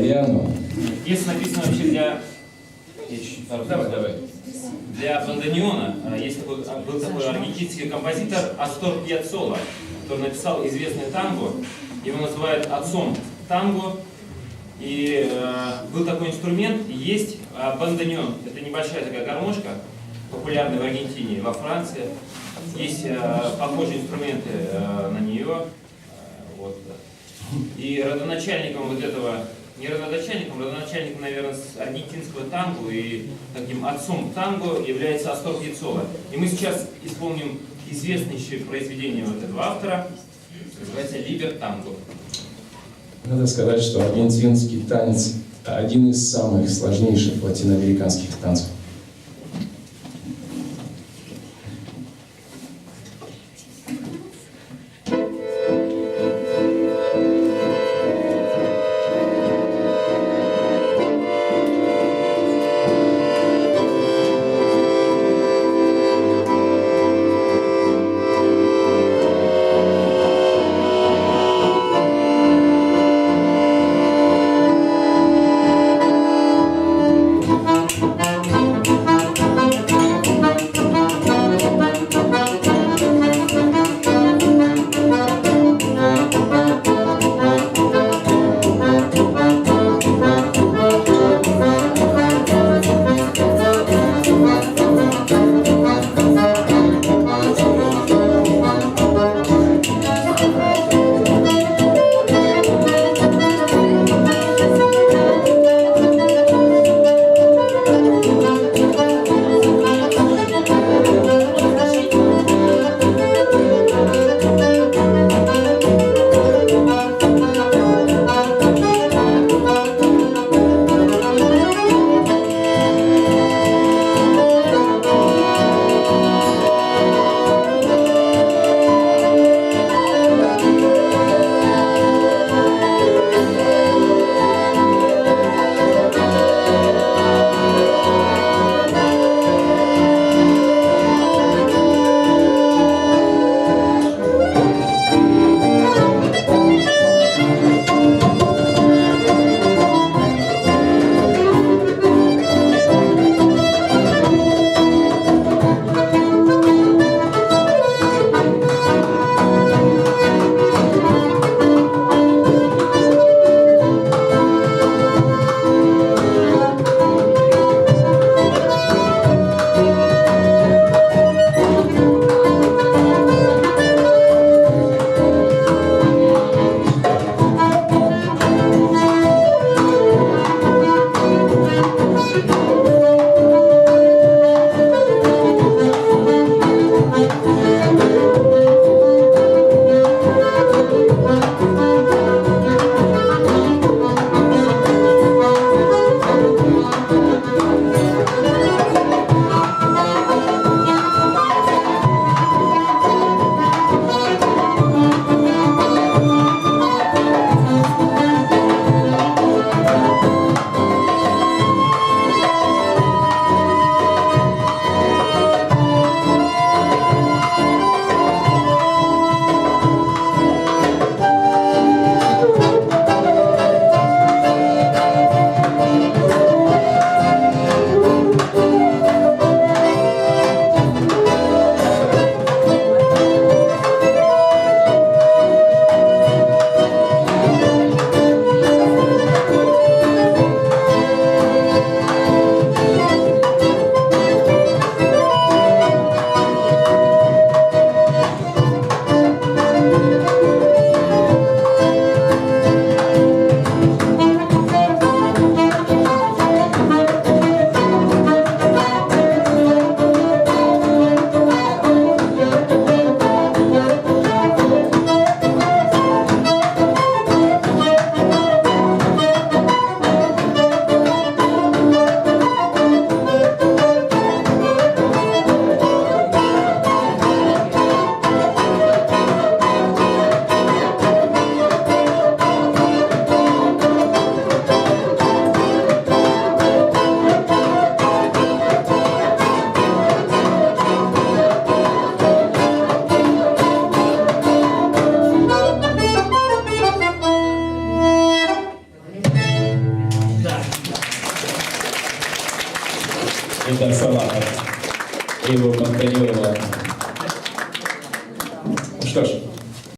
итальяно. Пьеса написана вообще для бандонеона. Был такой аргентинский композитор Астор Пьяццола, который написал известный танго. Его называют отцом танго. И был такой инструмент, есть бандонеон. Это небольшая такая гармошка, популярная в Аргентине, во Франции. Есть похожие инструменты на нее. Вот. И родоначальником вот этого, не родоначальником, наверное, с аргентинского танго и таким отцом танго является Астор Пьяццола. И мы сейчас исполним известнейшее произведение вот этого автора, называется «Либертанго». Надо сказать, что аргентинский танец – один из самых сложнейших латиноамериканских танцев. Это Салахов и его компаньон. Ну что ж,